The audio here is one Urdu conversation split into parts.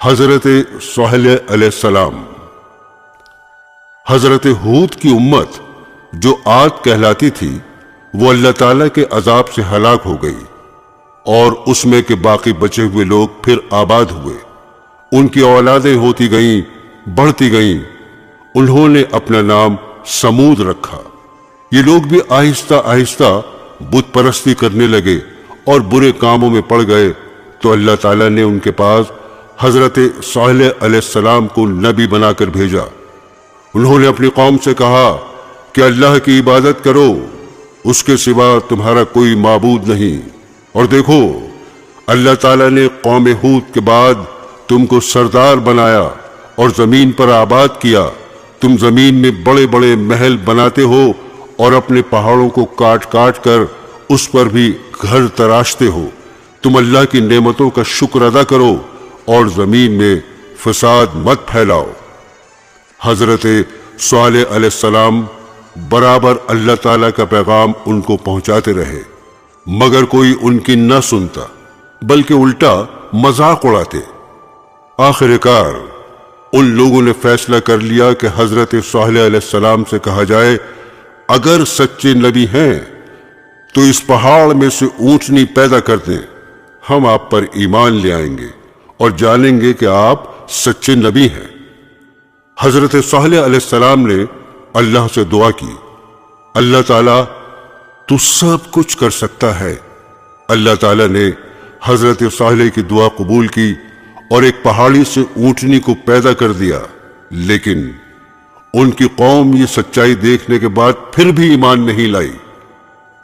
حضرت صالح علیہ السلام۔ حضرت ہود کی امت جو عاد کہلاتی تھی وہ اللہ تعالیٰ کے عذاب سے ہلاک ہو گئی، اور اس میں کے باقی بچے ہوئے لوگ پھر آباد ہوئے۔ ان کی اولادیں ہوتی گئیں، بڑھتی گئیں۔ انہوں نے اپنا نام سمود رکھا۔ یہ لوگ بھی آہستہ آہستہ بت پرستی کرنے لگے اور برے کاموں میں پڑ گئے، تو اللہ تعالیٰ نے ان کے پاس حضرت صالح علیہ السلام کو نبی بنا کر بھیجا۔ انہوں نے اپنی قوم سے کہا کہ اللہ کی عبادت کرو، اس کے سوا تمہارا کوئی معبود نہیں۔ اور دیکھو، اللہ تعالیٰ نے قوم ہود کے بعد تم کو سردار بنایا اور زمین پر آباد کیا۔ تم زمین میں بڑے بڑے محل بناتے ہو اور اپنے پہاڑوں کو کاٹ کاٹ کر اس پر بھی گھر تراشتے ہو۔ تم اللہ کی نعمتوں کا شکر ادا کرو اور زمین میں فساد مت پھیلاؤ۔ حضرت صالح علیہ السلام برابر اللہ تعالیٰ کا پیغام ان کو پہنچاتے رہے، مگر کوئی ان کی نہ سنتا، بلکہ الٹا مذاق اڑاتے۔ آخر کار ان لوگوں نے فیصلہ کر لیا کہ حضرت صالح علیہ السلام سے کہا جائے، اگر سچے نبی ہیں تو اس پہاڑ میں سے اونٹنی پیدا کر دیں، ہم آپ پر ایمان لے آئیں گے اور جانیں گے کہ آپ سچے نبی ہیں۔ حضرت صالح علیہ السلام نے اللہ سے دعا کی، اللہ تعالیٰ تو سب کچھ کر سکتا ہے۔ اللہ تعالیٰ نے حضرت صالح کی دعا قبول کی اور ایک پہاڑی سے اونٹنی کو پیدا کر دیا، لیکن ان کی قوم یہ سچائی دیکھنے کے بعد پھر بھی ایمان نہیں لائی۔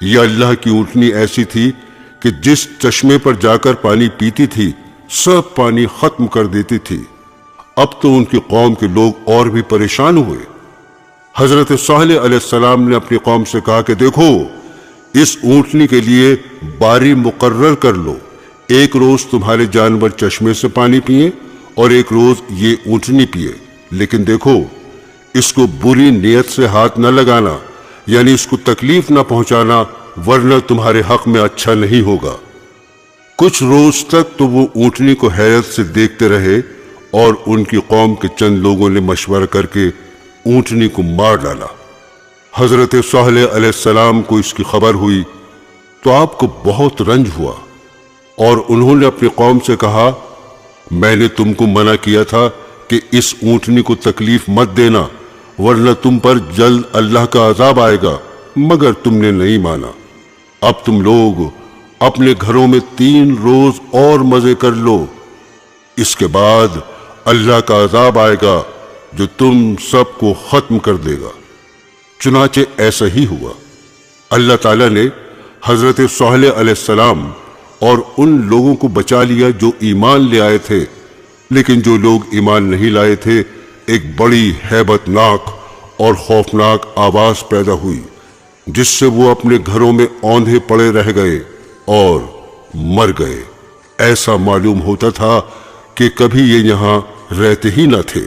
یہ اللہ کی اونٹنی ایسی تھی کہ جس چشمے پر جا کر پانی پیتی تھی سب پانی ختم کر دیتی تھی۔ اب تو ان کی قوم کے لوگ اور بھی پریشان ہوئے۔ حضرت صالح علیہ السلام نے اپنی قوم سے کہا کہ دیکھو، اس اونٹنی کے لیے باری مقرر کر لو، ایک روز تمہارے جانور چشمے سے پانی پیئے اور ایک روز یہ اونٹنی پیئے، لیکن دیکھو اس کو بری نیت سے ہاتھ نہ لگانا، یعنی اس کو تکلیف نہ پہنچانا، ورنہ تمہارے حق میں اچھا نہیں ہوگا۔ کچھ روز تک تو وہ اونٹنی کو حیرت سے دیکھتے رہے، اور ان کی قوم کے چند لوگوں نے مشورہ کر کے اونٹنی کو مار ڈالا۔ حضرت صالح علیہ السلام کو اس کی خبر ہوئی تو آپ کو بہت رنج ہوا، اور انہوں نے اپنی قوم سے کہا، میں نے تم کو منع کیا تھا کہ اس اونٹنی کو تکلیف مت دینا، ورنہ تم پر جلد اللہ کا عذاب آئے گا، مگر تم نے نہیں مانا۔ اب تم لوگ اپنے گھروں میں 3 روز اور مزے کر لو، اس کے بعد اللہ کا عذاب آئے گا جو تم سب کو ختم کر دے گا۔ چنانچہ ایسا ہی ہوا۔ اللہ تعالیٰ نے حضرت صالح علیہ السلام اور ان لوگوں کو بچا لیا جو ایمان لے آئے تھے، لیکن جو لوگ ایمان نہیں لائے تھے ایک بڑی ہیبت ناک اور خوفناک آواز پیدا ہوئی، جس سے وہ اپنے گھروں میں اوندھے پڑے رہ گئے اور مر گئے۔ ایسا معلوم ہوتا تھا کہ کبھی یہ یہاں رہتے ہی نہ تھے۔